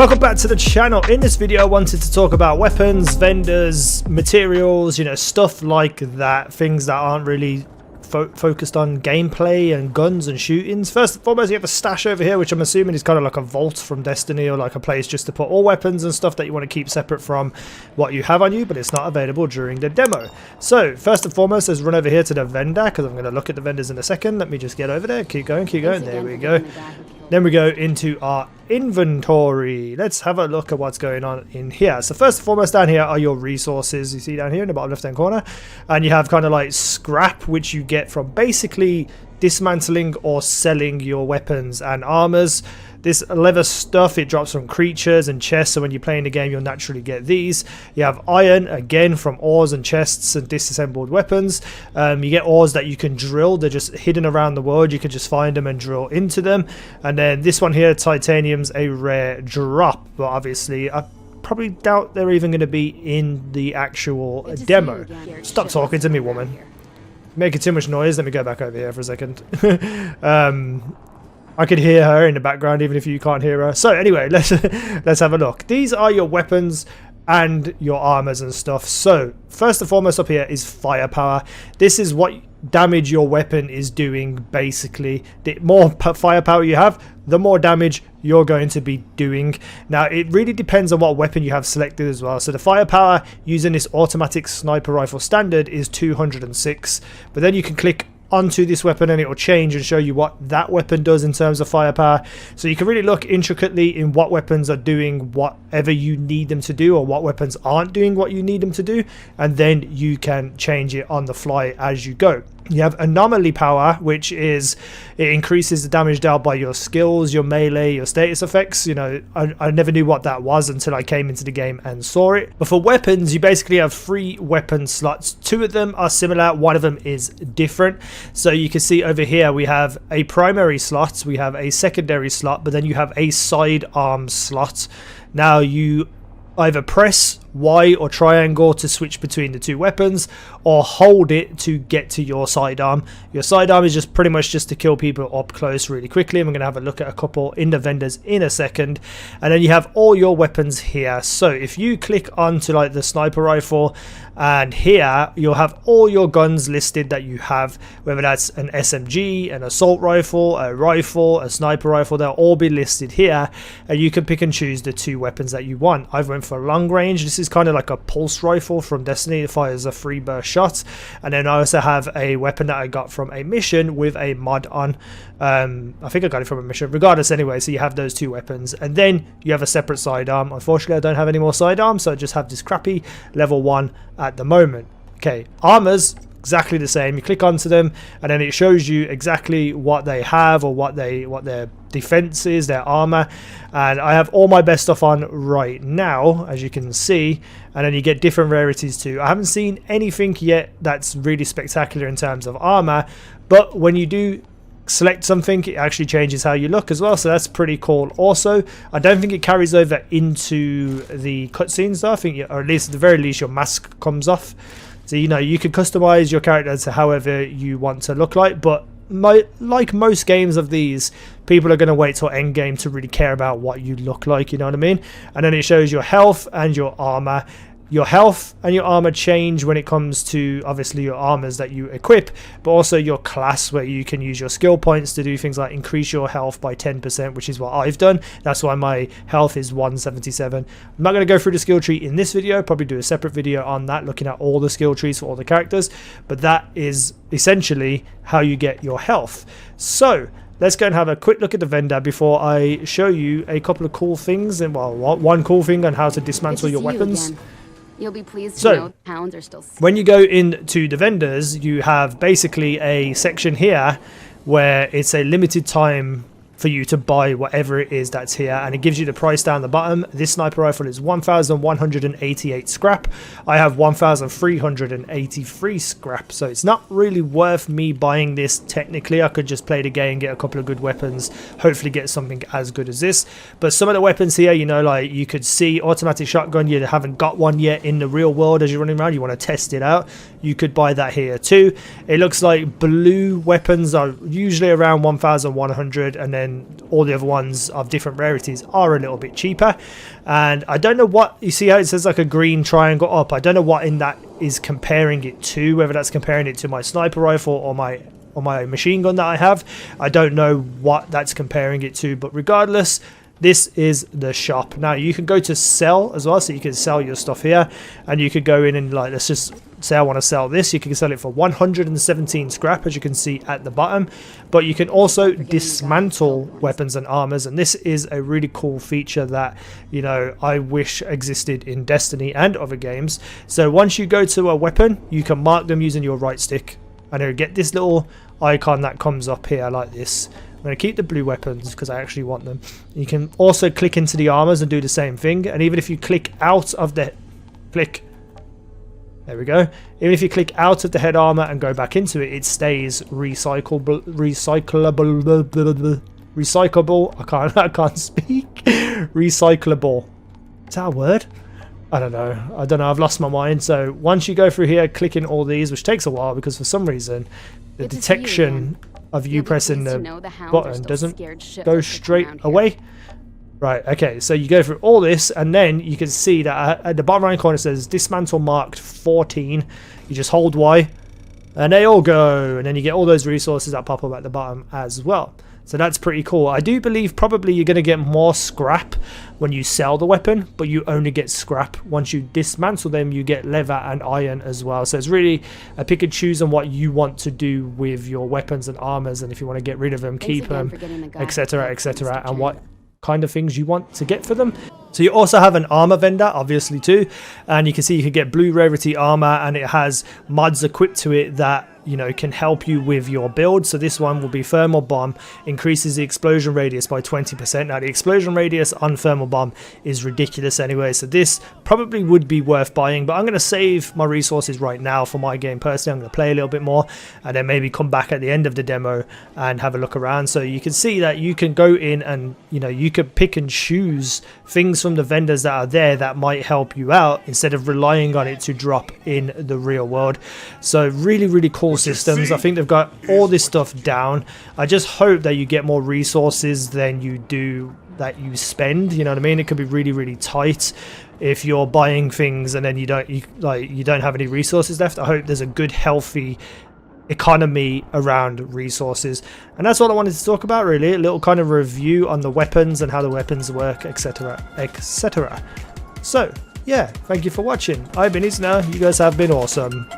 Welcome back to the channel. In this video I wanted to talk about weapons, vendors, materials, you know, stuff like that, things that aren't really focused on gameplay and guns and shootings. First and foremost, you have a stash over here, which I'm assuming is kind of like a vault from Destiny, or like a place just to put all weapons and stuff that you want to keep separate from what you have on you, but it's not available during the demo. So first and foremost, let's run over here to the vendor, because I'm going to look at the vendors in a second. Let me just get over there. Keep going, keep going. There we go. Then we go into our inventory. Let's have a look at what's going on in here. So first and foremost, down here are your resources. You see down here in the bottom left hand corner, and you have kind of like scrap, which you get from basically dismantling or selling your weapons and armors. This leather stuff, it drops from creatures and chests, so when you're playing the game you'll naturally get these. You have iron, again from ores and chests and disassembled weapons. You get ores that you can drill. They're just hidden around the world. You can just find them and drill into them. And then this one here, titanium's a rare drop, but obviously I probably doubt they're even going to be in the actual demo. Stop talking to me, woman. Making too much noise. Let me go back over here for a second. I could hear her in the background even if you can't hear her. So anyway, let's have a look. These are your weapons and your armors and stuff. So first and foremost up here is firepower. This is what damage your weapon is doing basically. The more firepower you have, the more damage you're going to be doing. Now it really depends on what weapon you have selected as well. So the firepower using this automatic sniper rifle standard is 206, but then you can click onto this weapon and it will change and show you what that weapon does in terms of firepower. So you can really look intricately in what weapons are doing whatever you need them to do, or what weapons aren't doing what you need them to do, and then you can change it on the fly as you go. You have anomaly power, which is, it increases the damage dealt by your skills, your melee, your status effects. You know, I never knew what that was until I came into the game and saw it. But for weapons, you basically have 3 weapon slots. 2 of them are similar, 1 of them is different. So you can see over here we have a primary slot, we have a secondary slot, but then you have a sidearm slot. Now you either press Y or triangle to switch between the 2 weapons, or hold it to get to your sidearm. Your sidearm is just pretty much just to kill people up close really quickly, and we're going to have a look at a couple in the vendors in a second. And then you have all your weapons here. So if you click onto like the sniper rifle, and here you'll have all your guns listed that you have, whether that's an SMG, an assault rifle, a sniper rifle, they'll all be listed here, and you can pick and choose the 2 weapons that you want. I've went for long range. This is kind of like a pulse rifle from Destiny. It fires a 3 burst shot. And then I also have a weapon that I got from a mission with a mod on. I think I got it from a mission regardless anyway. So you have those 2 weapons, and then you have a separate sidearm. Unfortunately I don't have any more sidearms, so I just have this crappy level 1 at the moment. Okay, armors exactly the same. You click onto them and then it shows you exactly what they have, or what their defense is, their armor. And I have all my best stuff on right now, as you can see, and then you get different rarities too. I haven't seen anything yet that's really spectacular in terms of armor, but when you do select something, it actually changes how you look as well, so that's pretty cool. Also, I don't think it carries over into the cutscenes though. I think, or at least at the very least, your mask comes off. So you know, you can customize your character to however you want to look like, but like most games of these, people are going to wait till end game to really care about what you look like, you know what I mean? And then it shows your health and your armor. Your health and your armor change when it comes to obviously your armors that you equip, but also your class, where you can use your skill points to do things like increase your health by 10%, which is what I've done. That's why my health is 177. I'm not going to go through the skill tree in this video, probably do a separate video on that, looking at all the skill trees for all the characters, but that is essentially how you get your health. So let's go and have a quick look at the vendor before I show you a couple of cool things, and well, one cool thing on how to dismantle your weapons. You'll be pleased to know pounds are still. When you go into the vendors, you have basically a section here where it's a limited time for you to buy whatever it is that's here, and it gives you the price down the bottom. This sniper rifle is 1,188 scrap. I have 1,383 scrap, so it's not really worth me buying this technically. I could just play the game, get a couple of good weapons, hopefully get something as good as this. But some of the weapons here, you know, like you could see automatic shotgun, you haven't got one yet in the real world as you're running around, you want to test it out, you could buy that here too. It looks like blue weapons are usually around 1,100, and then then all the other ones of different rarities are a little bit cheaper. And I don't know what, you see how it says like a green triangle up, I don't know what in that is comparing it to, whether that's comparing it to my sniper rifle or my machine gun that I have. I don't know what that's comparing it to, but regardless, this is the shop. Now you can go to sell as well, so you can sell your stuff here, and you could go in and like, let's just say I want to sell this. You can sell it for 117 scrap, as you can see at the bottom, but you can also dismantle weapons and armors, and this is a really cool feature that, you know, I wish existed in Destiny and other games. So once you go to a weapon, you can mark them using your right stick, and you'll get this little icon that comes up here like this. I'm going to keep the blue weapons because I actually want them. You can also click into the armors and do the same thing, and even if you click out of the there we go. Even if you click out of the head armor and go back into it, it stays recyclable. I can't speak. Recyclable. Is that a word? I don't know. I've lost my mind. So once you go through here, click in all these, which takes a while because for some reason the detection of you pressing the button doesn't go straight away. Right, okay, so you go through all this, and then you can see that at the bottom right corner it says dismantle marked 14. You just hold Y, and they all go, and then you get all those resources that pop up at the bottom as well. So that's pretty cool. I do believe probably you're going to get more scrap when you sell the weapon, but you only get scrap. Once you dismantle them, you get leather and iron as well. So it's really a pick and choose on what you want to do with your weapons and armors, and if you want to get rid of them, keep them, etc, etc, and what kind of things you want to get for them. So you also have an armor vendor, obviously, too, and you can see you can get blue rarity armor, and it has mods equipped to it that, you know, can help you with your build. So this one will be thermal bomb, increases the explosion radius by 20%. Now the explosion radius on thermal bomb is ridiculous anyway, so this probably would be worth buying, but I'm going to save my resources right now for my game personally. I'm going to play a little bit more and then maybe come back at the end of the demo and have a look around. So you can see that you can go in and, you know, you could pick and choose things from the vendors that are there that might help you out instead of relying on it to drop in the real world. So really cool systems. I think they've got all this stuff down. I just hope that you get more resources than you do that you spend, you know what I mean? It could be really tight if you're buying things and then you don't have any resources left. I hope there's a good healthy economy around resources, and that's all I wanted to talk about, really. A little kind of review on the weapons and how the weapons work, etc, etc. So yeah, thank you for watching. I've been easynow. You guys have been awesome.